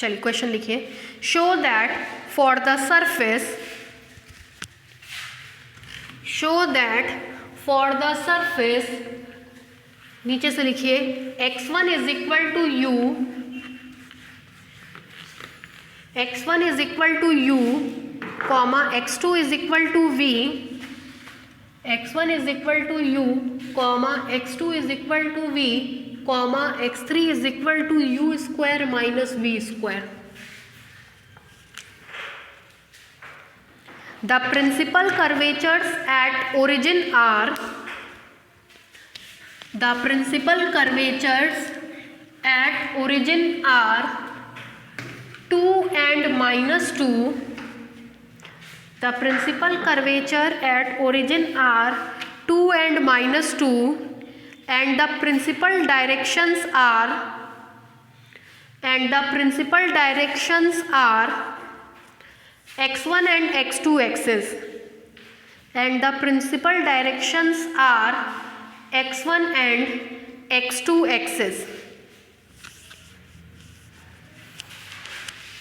चलिए क्वेश्चन लिखिए, show that for the surface, नीचे से लिखिए x1 is equal to u, x1 is equal to u comma x2 is equal to v, x1 is equal to u comma x2 is equal to v comma x3 is equal to u square minus v square. The principal curvatures at origin are, the principal curvatures at origin are 2 and -2. The principal curvature at origin are 2 and -2, and the principal directions are x1 and x2 axis, and the principal directions are x1 and x2 axes.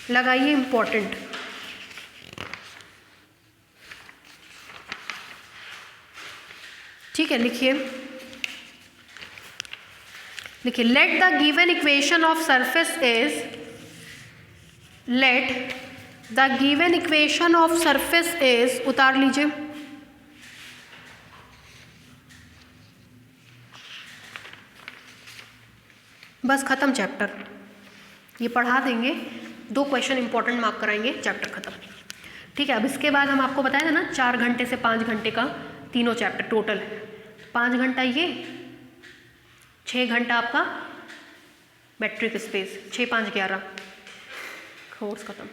लगाइए important, ठीक है। लिखिए let the given equation of surface is, let the given equation of surface is, उतार लीजिए, बस खत्म chapter, ये पढ़ा देंगे, 2 क्वेश्चन इंपॉर्टेंट मार्क कराएंगे, चैप्टर खत्म, ठीक है। अब इसके बाद हम आपको बताया था ना 4 घंटे से 5 घंटे का तीनों चैप्टर टोटल, 5 घंटा ये, 6 घंटा आपका मैट्रिक स्पेस, 6 5 11 कोर्स खत्म,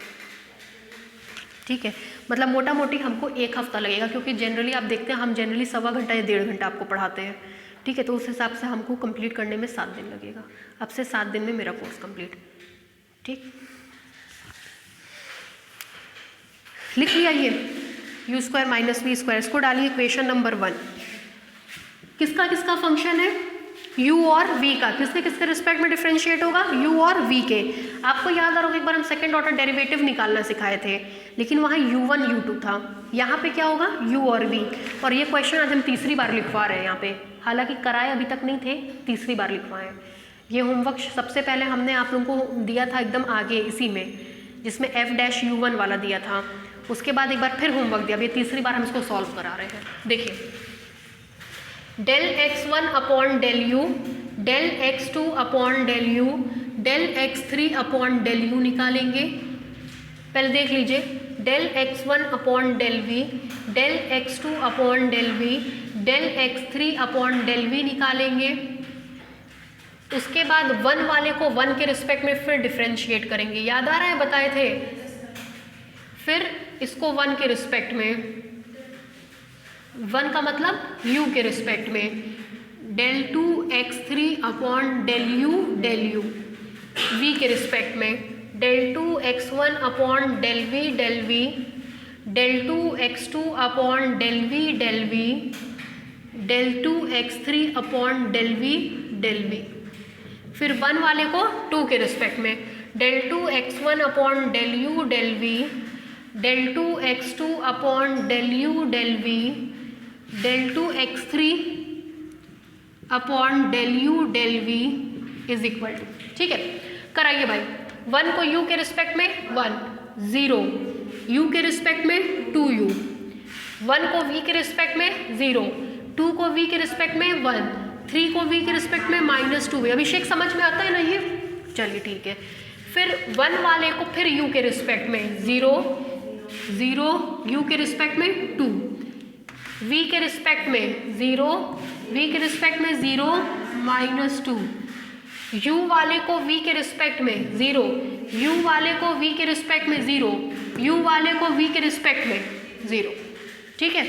ठीक है। मतलब मोटा मोटी हमको 1 हफ्ता लगेगा, क्योंकि जनरली आप देखते हैं हम जनरली 1.25 घंटा या 1.5 घंटा आपको पढ़ाते हैं, ठीक है। तो उस हिसाब से हमको कंप्लीट करने में 7 दिन लगेगा, अब से 7 दिन में मेरा कोर्स कंप्लीट, ठीक। लिख लिया ये u square minus v square, इसको डालिए इक्वेशन नंबर 1। किसका किसका फंक्शन है, u और v का, किसके किसके रिस्पेक्ट में डिफरेंशिएट होगा, u और v के। आपको याद आ रहा होगा एक बार हम सेकंड ऑर्डर डेरिवेटिव निकालना सिखाए थे, लेकिन वहाँ u1 u2 था, यहाँ पे क्या होगा u और v। और ये क्वेश्चन आज हम तीसरी बार लिखवा रहे हैं यहाँ पे, हालांकि कराए अभी तक नहीं थे, तीसरी बार लिखवाएं। ये होमवर्क सबसे पहले हमने आप लोगों को दिया था एकदम आगे इसी में, जिसमें f-u1 वाला दिया था, उसके बाद एक बार फिर होमवर्क दिया, ये तीसरी बार हम इसको सॉल्व करा रहे हैं। देखिए del x1 upon del u, del x2 upon del u, del x3 upon del u निकालेंगे। पहले देख लीजिए, del x1 upon del v, del x2 upon del v, del x3 upon del v निकालेंगे। उसके बाद 1 वाले को 1 के रिस्पेक्ट में फिर डिफ्रेंशिएट करेंगे, याद आ रहा है, बताए थे। फिर इसको 1 के रिस्पेक्ट में, 1 का मतलब u के रिस्पेक्ट में, del 2 x3 upon del u v के रिस्पेक्ट में, del 2 x1 upon del v, del 2 x2 upon del v, del 2 x3 upon del v। फिर 1 वाले को 2 के रिस्पेक्ट में, del 2 x1 upon del u v, del 2 x2 upon del u v, del 2 x3 upon del u v is equal to, ठीक है। कराइए भाई, 1 को u के रिस्पेक्ट में 1 0, u के रिस्पेक्ट में 2u, 1 को v के रिस्पेक्ट में 0, 2 को v के रिस्पेक्ट में 1, 3 को v के रिस्पेक्ट में -2। अभिषेक समझ में आता है ना ये, चलिए ठीक है। फिर 1 वाले को फिर u के रिस्पेक्ट में 0 0, u के रिस्पेक्ट में 2, v के रिस्पेक्ट में 0, v के रिस्पेक्ट में 0 -2, u वाले को v के रिस्पेक्ट में 0, u वाले को v के रिस्पेक्ट में 0, u वाले को v के रिस्पेक्ट में 0, ठीक है।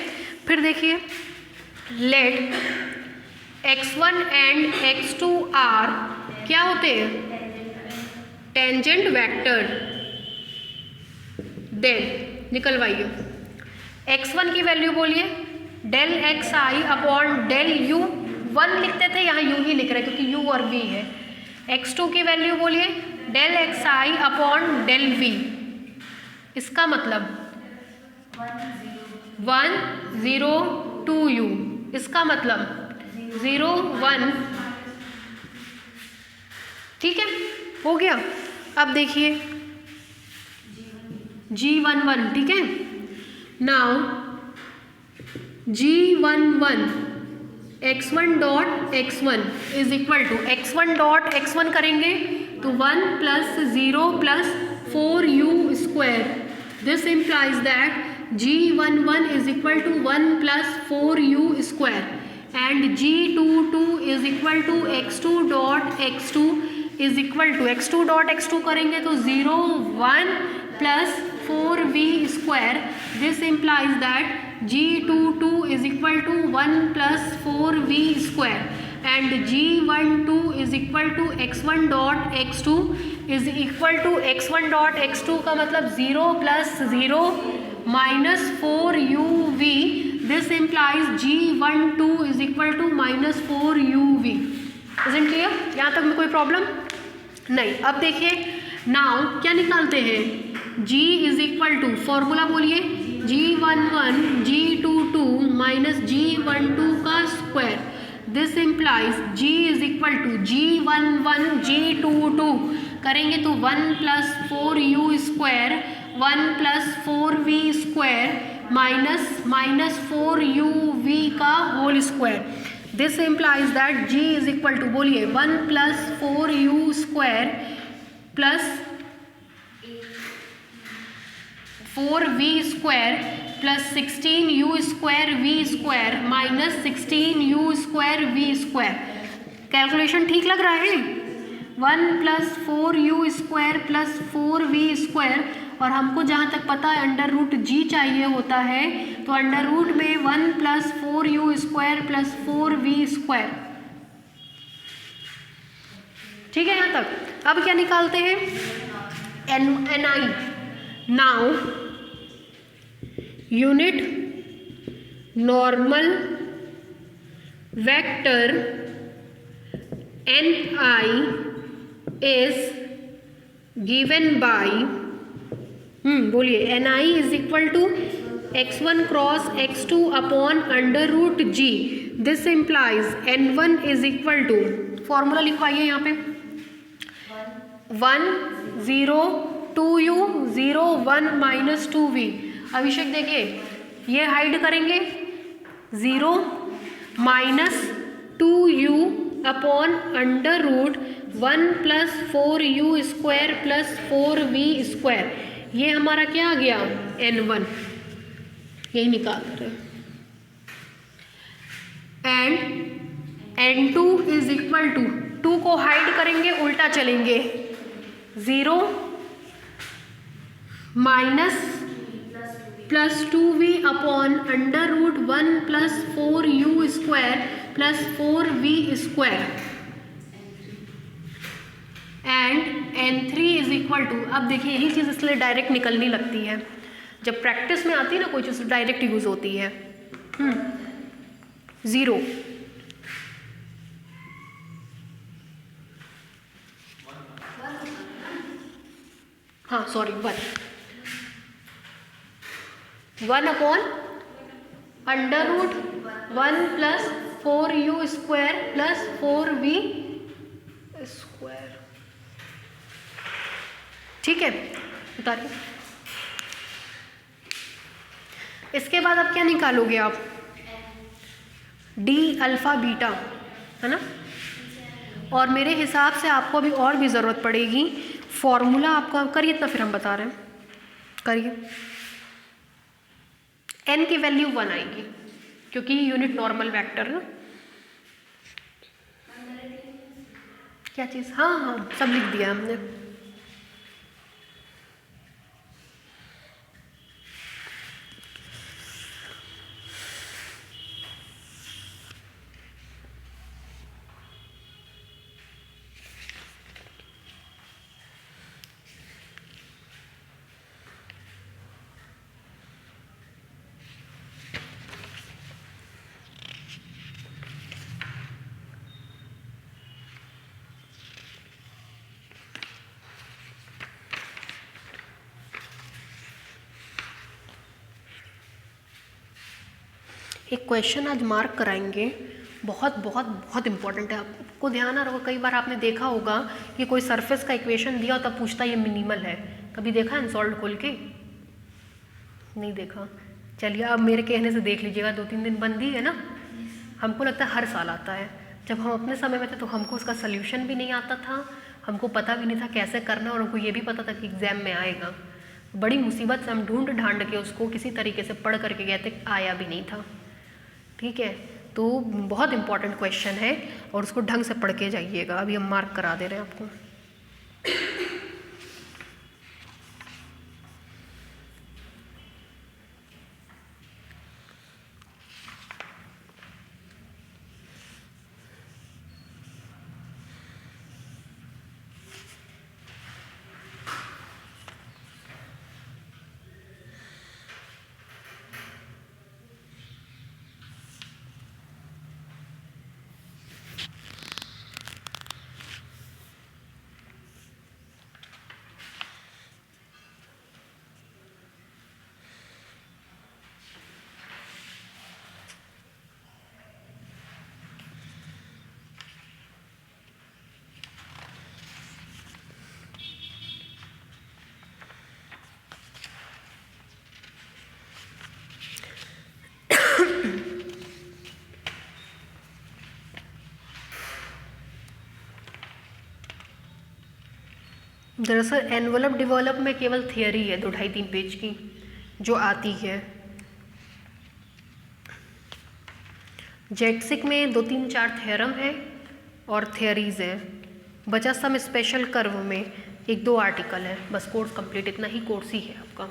फिर देखिए, late x1 and x2 are क्या होते हैं, टेंजेंट वेक्टर। देन निकलवाइए, x1 की वैल्यू बोलिए del x i upon del u, 1 लिखते थे यहाँ u ही लिख रहे हैं क्योंकि u और v है। x2 की वैल्यू बोलिए del x i upon del v, इसका मतलब 1 0 2 u, इसका मतलब 0 1, ठीक है, हो गया। अब देखिए G11, ठीक है, now G11 x1 dot x1 is equal to x1 dot x1 करेंगे तो 1 plus 0 plus 4u square, this implies that G11 is equal to 1 plus 4u square and G22 is equal to x2 dot x2 is equal to x2 dot x2 करेंगे तो 0 1 plus 4v square, this implies that G22 is equal to 1 plus 4v square and G12 is equal to x1 dot x2 is equal to x1 dot x2 का मतलब 0 plus 0 minus 4uv, this implies G12 is equal to minus 4uv. Isn't clear? यहाँ तक में कोई problem नहीं। अब देखिए now क्या निकालते हैं, G is equal to, formula बोलिए, G11 G22 माइनस G12 का square, this implies G is equal to G11 G22 करेंगे तो 1 plus 4u square 1 plus 4v square minus 4uv का whole square, this implies that G is equal to, बोलिए, 1 plus 4u square plus 4v square plus 16u square v square minus 16u square v square. Calculation ठीक लग रहा है? 1 plus 4u square plus 4v square, और हमको जहाँ तक पता है अंडर रूट g चाहिए होता है, तो अंडर रूट में 1 plus 4u square plus 4v square, ठीक है यहाँ तक। अब क्या निकालते हैं, ni, now unit normal vector ni is given by, बोलिए, ni is equal to x1 cross x2 upon under root g, this implies n1 is equal to, formula लिखवाइए यहाँ पे, 1 0 2u 0 1 माइनस 2v। अभिषेक देखिए ये हाइड करेंगे, 0 minus 2u upon under root 1 plus 4u square plus 4v square, ये हमारा क्या आ गया, n1, यही निकाल रहे हैं। And n2 is equal to, 2 को हाइड करेंगे, उल्टा चलेंगे, 0 minus plus 2v upon under root 1 plus 4u square plus 4v square and n3 is equal to, अब देखिए यही चीज़ इसलिए डायरेक्ट निकलनी लगती है, जब प्रैक्टिस में आती है ना कोई चीज़ डायरेक्ट यूज होती है। 0 हाँ sorry 1 upon under root 1 plus 4u square plus 4v square, ठीक है, उतारिए। इसके बाद अब क्या निकालोगे आप, डी अल्फा बीटा, है ना, और मेरे हिसाब से आपको अभी और भी ज़रूरत पड़ेगी, फॉर्मूला आपका करिए, इतना फिर हम बता रहे हैं, करिए। n की वैल्यू 1 आएगी क्योंकि यूनिट नॉर्मल वेक्टर है, क्या चीज़, हाँ सब लिख दिया हमने। एक क्वेश्चन आज मार्क कराएंगे, बहुत बहुत बहुत इंपॉर्टेंट है, आपको ध्यान आ रहा होगा। कई बार आपने देखा होगा कि कोई सरफेस का इक्वेशन दिया और तब पूछता ये मिनिमल है। कभी देखा है अनसॉल्व्ड खोल के? नहीं देखा। चलिए अब मेरे कहने से देख लीजिएगा, 2-3 दिन बंद ही है ना। हमको लगता है हर साल आता है। जब हम अपने समय में थे तो हमको उसका सल्यूशन भी नहीं आता था, हमको पता भी नहीं था कैसे करना, और हमको ये भी पता था कि एग्ज़ाम में आएगा। बड़ी मुसीबत से हम ढूंढ ढांड के उसको किसी तरीके से पढ़ करके गए थे, आया भी नहीं था। ठीक है, तो बहुत इंपॉर्टेंट क्वेश्चन है और उसको ढंग से पढ़ के जाइएगा। अभी हम मार्क करा दे रहे हैं आपको। दरअसल एनवलप डेवलप में केवल थियरी है 2-2.5-3 पेज की जो आती है। जेटसिक में 2-3-4 थ्योरम है और थियरीज है। बचा सम स्पेशल कर्व में 1-2 आर्टिकल है, बस कोर्स कंप्लीट, इतना ही कोर्स ही है आपका।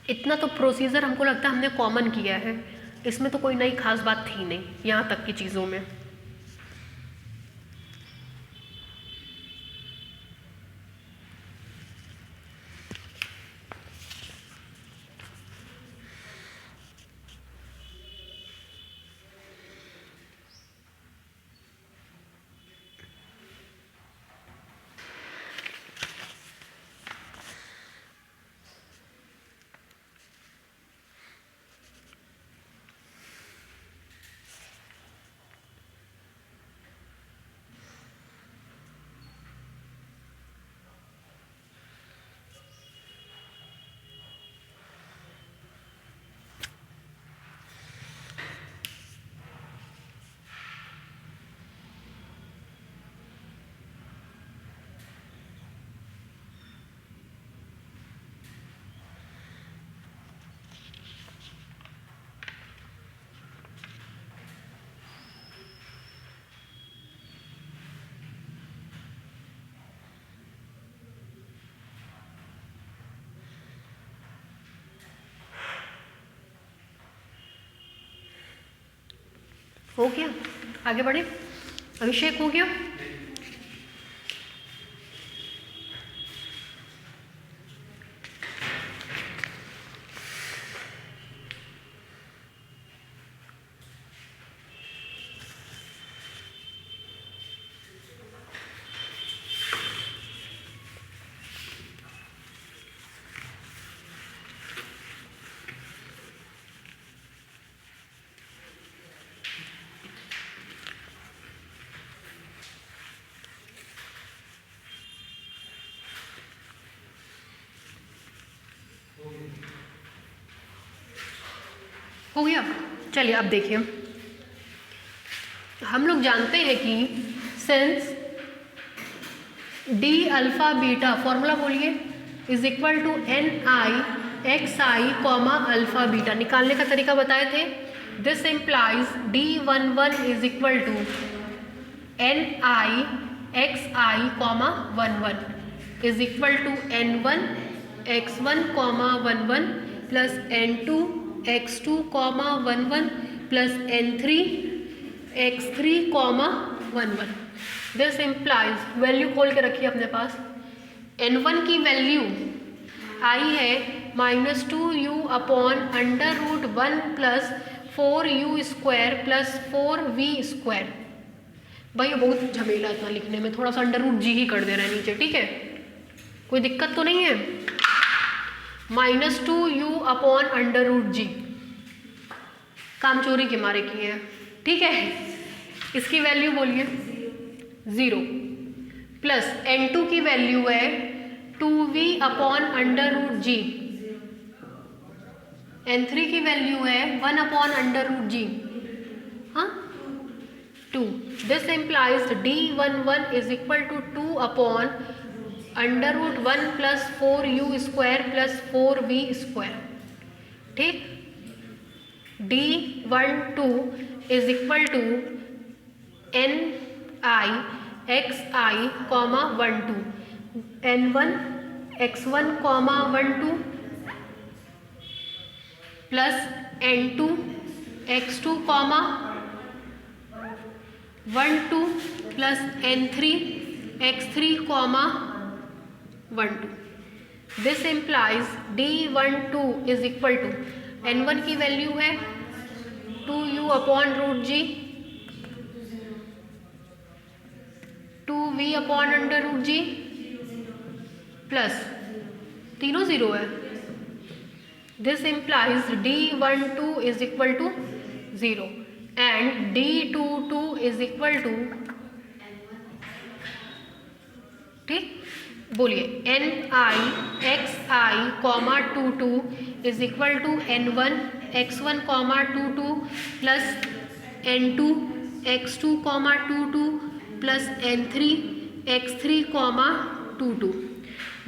इतना तो प्रोसीजर हमको लगता है हमने कॉमन किया है, इसमें तो कोई नई खास बात थी नहीं यहाँ तक की चीज़ों में। हो गया, आगे बढ़े। अभिषेक हो गया? हो गया। चलिए अब देखिए, हम लोग जानते हैं कि since D alpha beta, formula बोलिए, is equal to NI XI alpha beta, निकालने का तरीका बताए थे। This implies D11 is equal to ni xi comma 1 1 is equal to n1 x1 comma 1 1 plus n2 x2 comma 1 1 plus n3 x3 comma 1 1। This implies, value खोल के रखिए अपने पास, n1 की वैल्यू आई है -2u upon √1 plus 4u square plus 4v²। भाई ये बहुत झमेला इतना लिखने में, थोड़ा सा √g ही कर दे रहा है नीचे, ठीक है, कोई दिक्कत तो नहीं है। -2u अपॉन √g काम चोरी के मारे किए हैं, ठीक है। इसकी वैल्यू बोलिए 0 प्लस n2 की वैल्यू है 2v अपॉन √g, n3 की वैल्यू है 1 अपॉन √g, हाँ 2। This implies d11 is equal to 2 upon √1 plus 4u² plus 4v², ठीक। d12 is equal to ni xi comma 1 2 n1 x1 comma 1 2 plus n2 x2 comma 1 2 plus n3 x3 comma 1 2। This implies d12 is equal to n1 की value है 2u upon √g, 2v upon √g plus तीनों 0 है। This implies d12 is equal to 0 and d22 is equal to, ठीक, बोलिए ni xi comma 2 2 is equal to n1 x1 comma 2 2 plus n2 x2 comma 2 2 plus n3 x3 comma 2 2।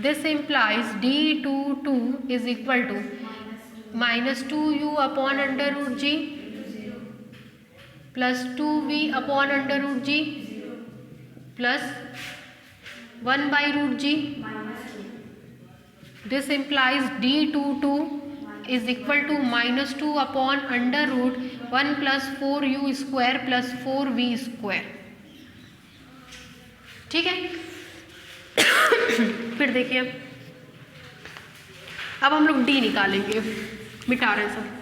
This implies d22 is equal to -2u upon √g plus 2v upon √g plus 1/√g। This implies d22 is equal to -2 upon √1 plus 4u² plus 4v², ठीक है। फिर देखिए अब हम लोग d निकालेंगे, मिटा रहे हैं सब।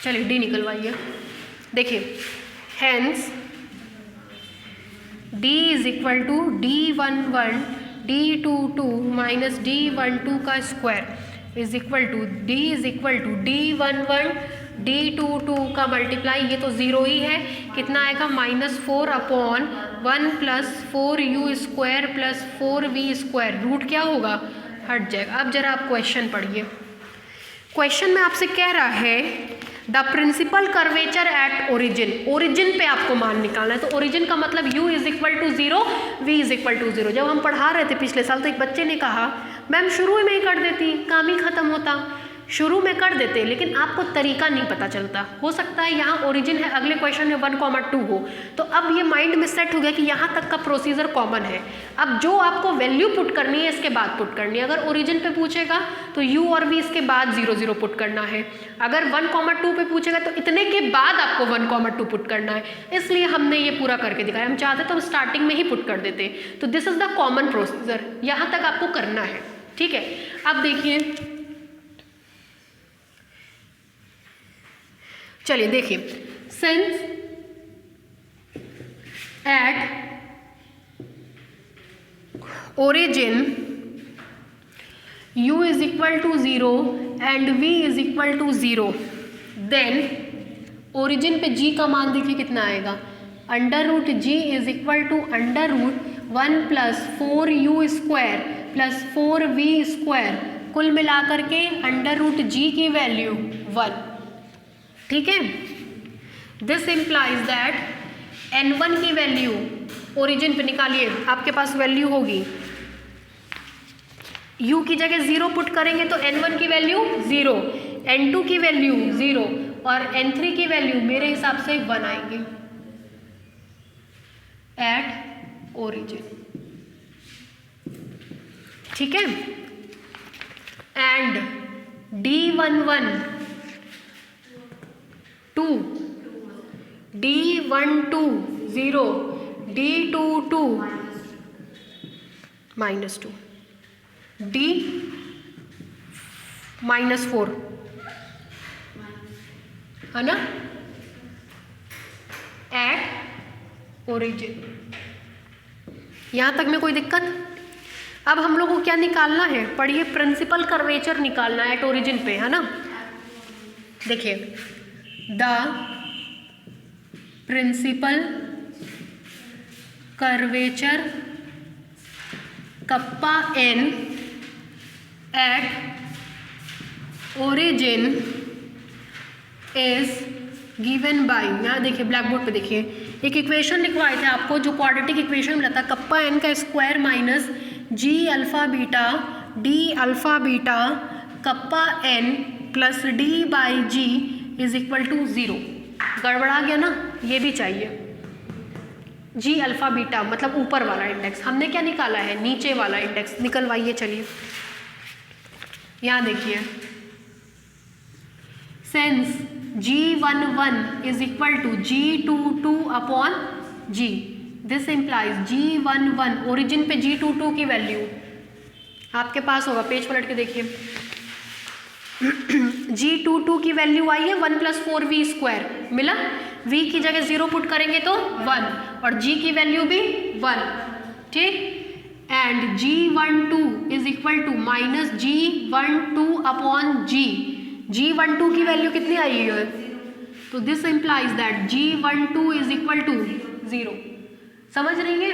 चलिए d निकलवाइए, देखिए hence d is equal to d11 d22 minus d12 का square is equal to d is equal to d11 d22 का मल्टीप्लाई, ये तो 0 ही है, कितना आएगा -4 upon 1 plus 4u² plus 4v², root क्या होगा, हट जाएगा। अब जरा आप क्वेश्चन पढ़िए, क्वेश्चन में आपसे कह रहा है the principal curvature at origin, origin पे आपको मान निकालना है। तो ओरिजिन का मतलब u is equal to 0 v is equal to 0। जब हम पढ़ा रहे थे पिछले साल तो एक बच्चे ने कहा मैम शुरू में ही कर देती, काम ही खत्म होता, शुरू में कर देते, लेकिन आपको तरीका नहीं पता चलता। हो सकता है यहाँ ओरिजिन है, अगले क्वेश्चन में 1,2 हो, तो अब ये माइंड में सेट हो गया कि यहाँ तक का प्रोसीजर कॉमन है। अब जो आपको वैल्यू पुट करनी है इसके बाद पुट करनी है। अगर ओरिजिन पे पूछेगा तो u और v इसके बाद 0 0 पुट करना है, अगर 1,2 पे पूछेगा तो इतने के बाद आपको 1,2 पुट करना है। इसलिए हमने ये पूरा करके दिखाया, हम चाहते तो हम स्टार्टिंग में ही पुट कर देते। तो this is the common procedure, यहाँ तक आपको करना है, ठीक है। अब देखिए, चलिए देखिए, since at origin u is equal to 0 and v is equal to 0, then origin पे g का मान देखिए कितना आएगा, √g is equal to √1 plus 4u² plus 4v², कुल मिलाकर के √g की वैल्यू 1, ठीक है। दिस इम्प्लाइज दैट n1 की वैल्यू ओरिजिन पे निकालिए, आपके पास वैल्यू होगी, u की जगह 0 पुट करेंगे तो n1 की वैल्यू 0, n2 की वैल्यू 0 और n3 की वैल्यू मेरे हिसाब से 1 आएंगे एट ओरिजिन, ठीक है। And D11 2, D12 0, D22 -2, D -4 है ना एट ओरिजिन। यहाँ तक में कोई दिक्कत? अब हम लोग को क्या निकालना है, पढ़िए, प्रिंसिपल कर्वेचर निकालना है एट ओरिजिन पे, है ना। देखिए, the principal curvature kappa n at origin is given by, यहाँ देखिए ब्लैक बोर्ड पे देखिए, एक इक्वेशन लिखवाए थे आपको जो क्वाड्रेटिक इक्वेशन मिला था, कप्पा n का square minus g alpha beta d alpha beta kappa n plus d by g is equal to 0। गड़बड़ा गया ना, ये भी चाहिए। g अल्फा बीटा मतलब ऊपर वाला इंडेक्स, हमने क्या निकाला है, नीचे वाला इंडेक्स निकलवाइए। चलिए यहाँ देखिए, since G11 is equal to G22 upon G, this implies G11 origin पे G22 की वैल्यू आपके पास होगा, पेज पलट के देखिए। G22 की वैल्यू आई है 1 + 4v² मिला, v की जगह 0 पुट करेंगे तो 1 और g की वैल्यू भी 1, ठीक। And G12 is equal to minus G12 upon G, G12 की वैल्यू कितनी आई है, तो this implies that G12 is equal to 0। समझ रही है,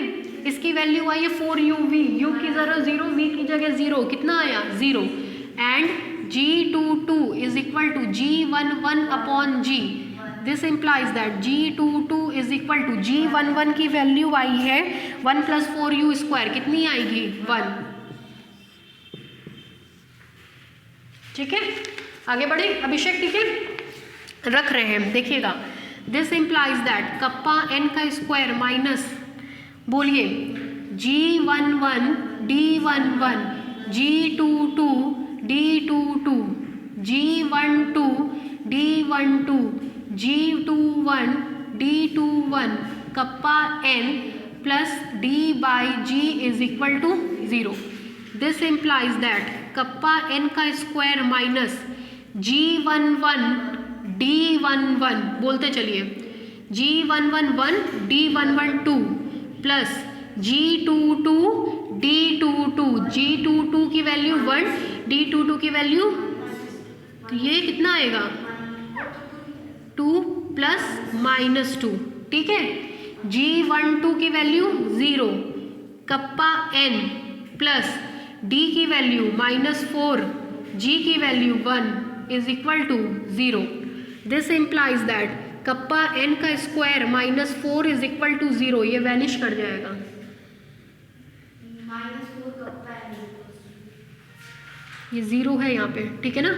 इसकी वैल्यू आई है 4uv, u की जगह 0, v की जगह 0, कितना आया 0। And G22 is equal to G11 upon G, this implies that G22 is equal to G11 की वैल्यू आई है 1 + 4u², कितनी आएगी 1, ठीक है। आगे बढ़े अभिषेक, ठीक है, रख रहे हैं, देखिएगा। This implies that kappa n का स्क्वायर माइनस, बोलिए, G11 D11 G22 D22 G12 D12 G21 D21 kappa n plus d by g is equal to 0। This implies that kappa n का स्क्वायर माइनस G11 D11, बोलते चलिए, G11 1 D11 2 plus G22 D22, G22 की value 1, D22 की value, तो ये कितना आएगा 2 + -2, ठीक है। G12 की value 0, kappa n plus d की वैल्यू -4, g की value 1 is equal to 0। This implies that kappa n का स्क्वायर -4 इज इक्वल टू 0, ये वैनिश कर जाएगा, -4 कप्पा n, ये 0 है यहाँ पे, ठीक है ना,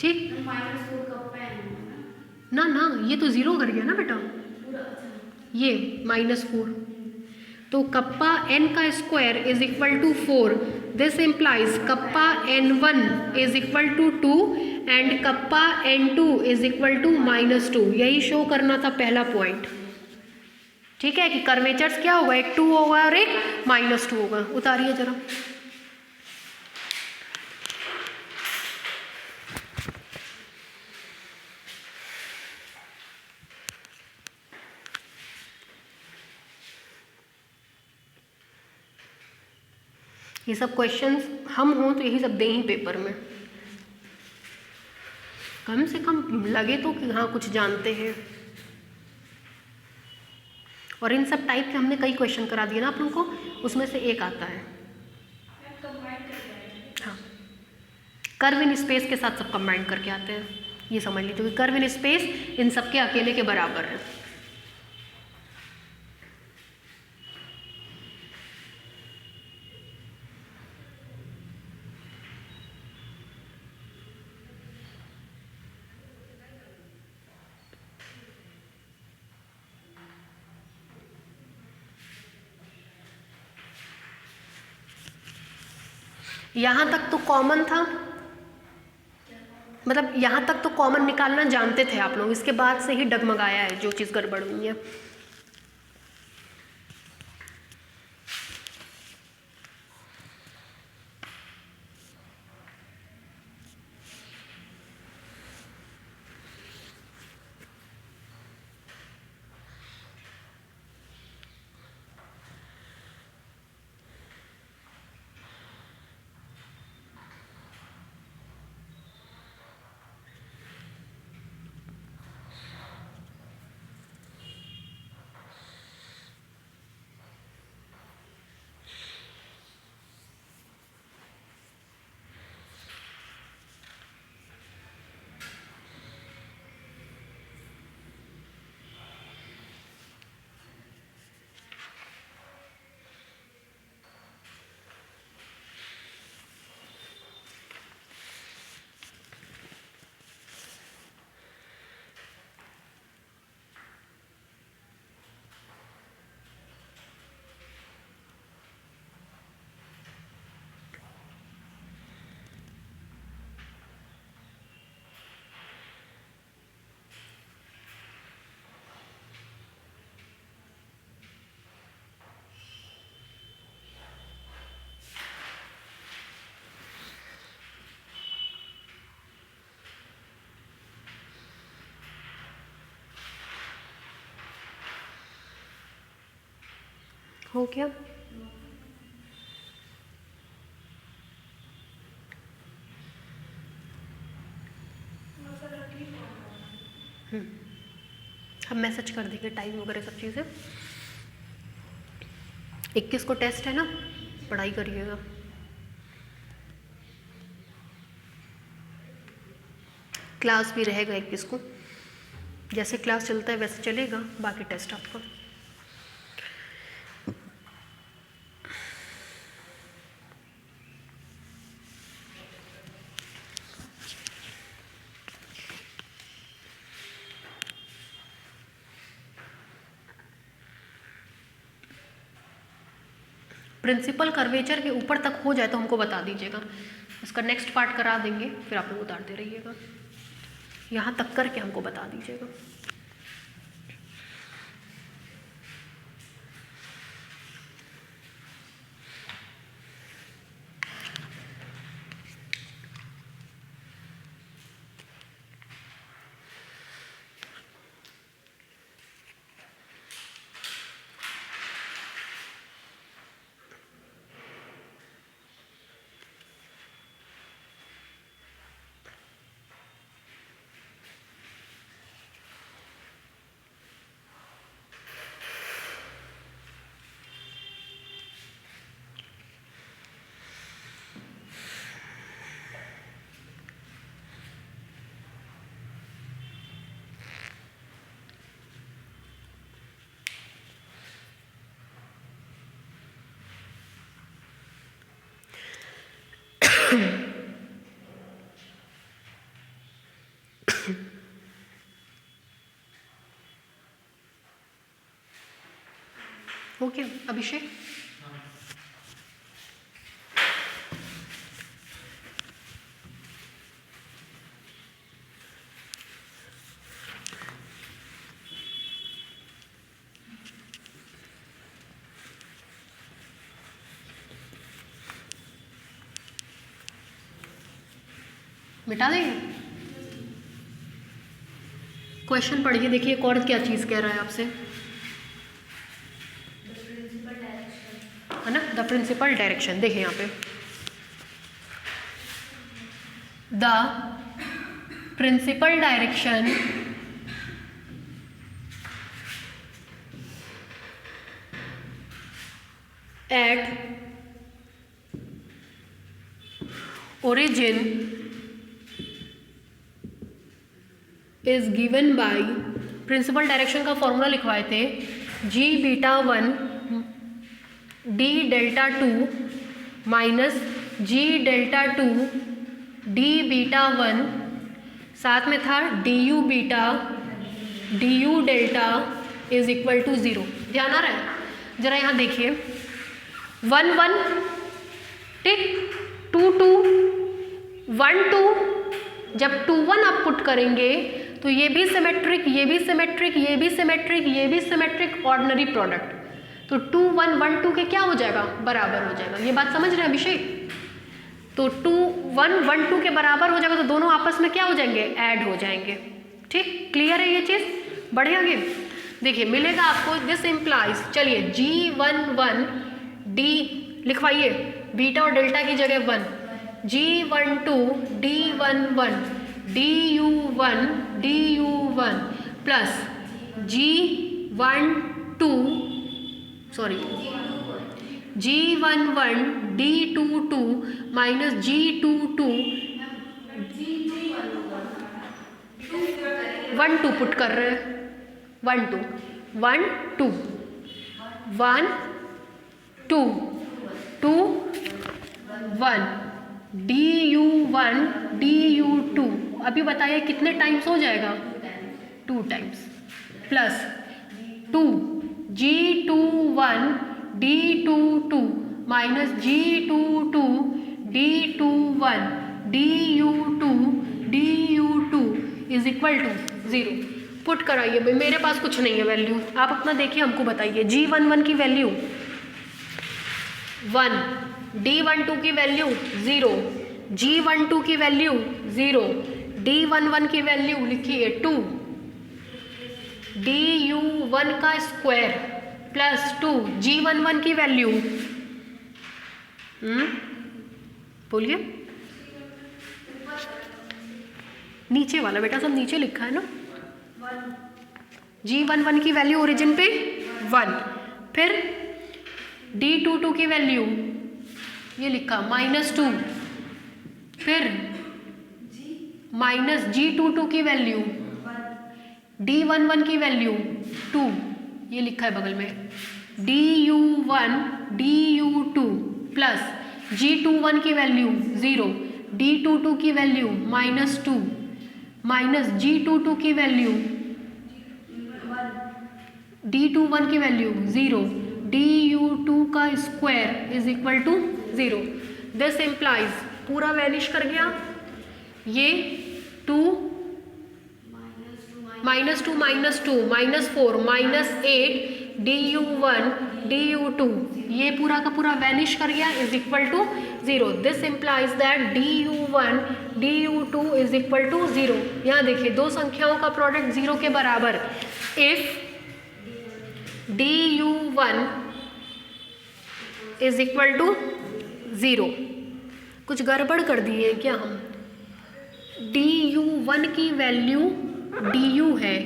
ठीक। -4 कप्पा n ना, ये तो 0 कर गया ना बेटा, ये -4, तो कप्पा n का square is equal to 4, this implies kappa n1 is equal to 2 and kappa n2 is equal to -2, यही शो करना था पहला पॉइंट, ठीक है, कि कर्वेचर्स क्या होगा, एक 2 होगा और एक -2 होगा। उतारिए जरा, ये सब क्वेश्चंस हम हों तो यही सब दें ही पेपर में, कम से कम लगे तो कि हाँ कुछ जानते हैं। और इन सब टाइप के हमने कई क्वेश्चन करा दिए ना आप लोगों को, उसमें से एक आता है, हाँ, कर्व इन स्पेस के साथ सब कंबाइन करके आते हैं, ये समझ लीजिए, क्योंकि कर्व इन स्पेस इन सब के अकेले के बराबर है। यहाँ तक तो कॉमन था, मतलब यहाँ तक तो कॉमन निकालना जानते थे आप लोग, इसके बाद से ही डगमगाया है जो चीज़ गड़बड़ हुई है। हो गया? हम मैसेज कर देंगे टाइम वगैरह सब चीज़ें। 21 को टेस्ट है ना, पढ़ाई करिएगा। क्लास भी रहेगा 21 को, जैसे क्लास चलता है वैसे चलेगा, बाकी टेस्ट आपका। प्रिंसिपल कर्वेचर के ऊपर तक हो जाए तो हमको बता दीजिएगा, उसका नेक्स्ट पार्ट करा देंगे, फिर आप लोग उतारते रहिएगा। यहाँ तक करके हमको बता दीजिएगा। ओके अभिषेक, मिटा देंगे। क्वेश्चन पढ़िए, देखिए एक और क्या चीज़ कह रहा है आपसे, है ना, द प्रिंसिपल डायरेक्शन। देखिए यहाँ पे the principal direction at origin is given by, principal direction का फॉर्मूला लिखवाए थे, G beta 1 D delta 2 minus G delta 2 D beta 1, साथ में था D U beta D U delta is equal to 0। ध्यान आ रहा है? जरा यहाँ देखिए 1 1, ठीक, 2 2 1 2, जब 2 1 आप पुट करेंगे तो ये भी सिमेट्रिक, ये भी सिमेट्रिक, ये भी सिमेट्रिक, ये भी सिमेट्रिक, ऑर्डिनरी प्रोडक्ट, तो 2 1 1 2 के क्या हो जाएगा, बराबर हो जाएगा। ये बात समझ रहे हैं अभिषेक? तो 2 1 1 2 के बराबर हो जाएगा तो दोनों आपस में क्या हो जाएंगे, ऐड हो जाएंगे। ठीक, क्लियर है ये चीज़? बढ़े आगे देखिए, मिलेगा आपको दिस इम्प्लाइज, चलिए G11 D लिखवाइए, बीटा और डेल्टा की जगह 1, G12 D11 DU1 DU1 plus G11 D22 minus G22 1 2 put कर रहे हैं, 1 2 1 2 1 2 2 1 DU1 DU2, अभी बताइए कितने टाइम्स हो जाएगा, 2 times, plus 2 G21 D22 minus G22 D21 DU2 is equal to 0। Put कराइए भाई, मेरे पास कुछ नहीं है वैल्यू, आप अपना देखिए, हमको बताइए। G11 की वैल्यू 1, D12 की वैल्यू 0, G12 की वैल्यू 0, D11 की वैल्यू लिखिए 2, DU1 का स्क्वायर प्लस 2, G11 की वैल्यू बोलिए, नीचे वाला बेटा, सब नीचे लिखा है ना, G11 की वैल्यू ओरिजिन पे 1, फिर D22 की वैल्यू ये लिखा -2, फिर माइनस G22 की वैल्यू, D11 की वैल्यू 2, ये लिखा है बगल में, DU1 DU2 प्लस G21 की वैल्यू 0, D22 की वैल्यू -2 माइनस G22 की वैल्यू, D21 की वैल्यू 0, DU2 का square is equal to 0। This implies पूरा वैनिश कर गया, ये 2 -2 -4 -8 DU1 DU2 ये पूरा का पूरा वैनिश कर गया, is equal to 0। This implies that DU1 DU2 is equal to 0। यहाँ देखिए, दो संख्याओं का प्रोडक्ट 0 के बराबर, if DU1 is equal to 0। कुछ गड़बड़ कर दी है क्या हम? DU1 की वैल्यू DU है,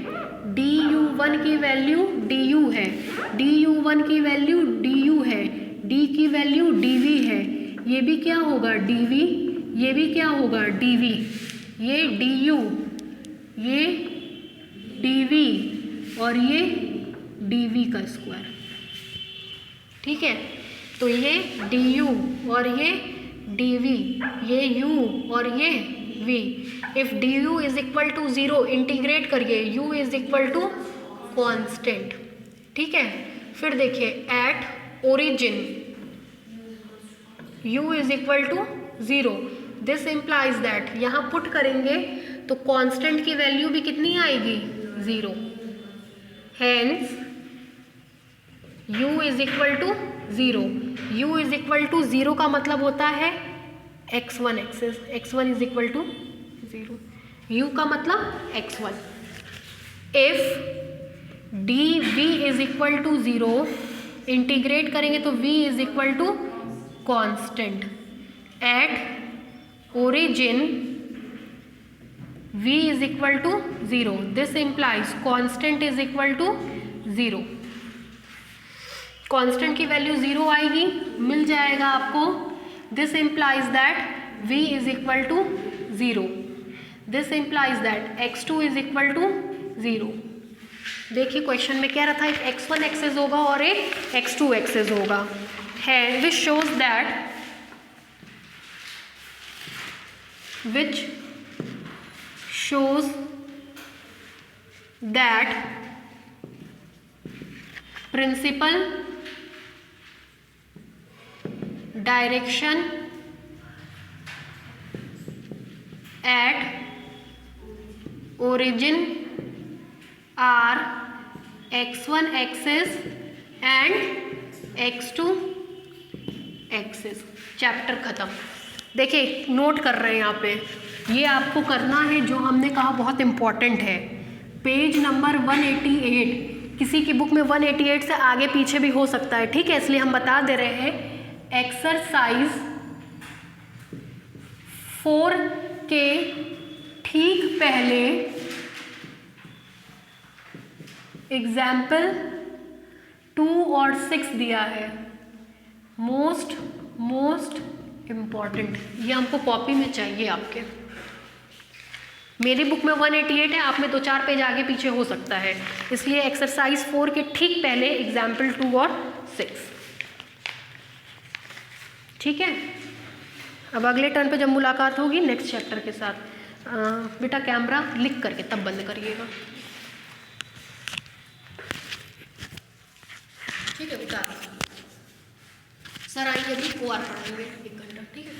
DU1 की वैल्यू DU है, DU1 की वैल्यू DU है, D की वैल्यू DV है, ये भी क्या होगा DV, ये भी क्या होगा DV, ये DU, ये DV और ये DV का स्क्वायर। ठीक है, तो ये DU और ये DV, ये U और ये V। If DU is equal to 0 integrate करिए, U is equal to constant. ठीक है, फिर देखिए at origin U is equal to 0। This implies that यहाँ पुट करेंगे तो कांस्टेंट की वैल्यू भी कितनी आएगी, 0। Hence U is equal to 0। U is equal to 0 का मतलब होता है x1 axis, x1 is equal to 0। U का मतलब x1। If dV is equal to 0 integrate करेंगे तो V is equal to constant. At origin V is equal to 0। This implies constant is equal to 0। Constant की value 0 आएगी, मिल जाएगा आपको। This implies that v is equal to 0। This implies that x2 is equal to 0। देखिए question में क्या रहा था, एक x1 एक्सेस होगा और एक x2 एक्सेस होगा, है which shows that principal direction at origin are x1 axis and x2 axis. Chapter खत्म। देखिए नोट कर रहे हैं यहाँ पे, ये आपको करना है जो हमने कहा बहुत इम्पॉर्टेंट है। पेज नंबर 188, किसी की बुक में 188 से आगे पीछे भी हो सकता है, ठीक है, इसलिए हम बता दे रहे हैं। एक्सरसाइज 4 के ठीक पहले एग्जाम्पल 2 और 6 दिया है। मोस्ट इम्पॉर्टेंट, ये हमको कॉपी में चाहिए आपके। मेरी बुक में 188 है, आप में 2-4 पेज आगे पीछे हो सकता है, इसलिए एक्सरसाइज 4 के ठीक पहले एग्जाम्पल 2 और 6, ठीक है। अब अगले टर्न पे जब मुलाकात होगी नेक्स्ट चैप्टर के साथ, बेटा कैमरा लिख करके तब बंद करिएगा, ठीक है बेटा। सर आइए अभी OR पढ़ाएंगे 1 घंटा, ठीक है।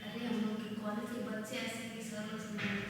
अरे हम लोग के कॉलेज के बच्चे ऐसे कि सर लोग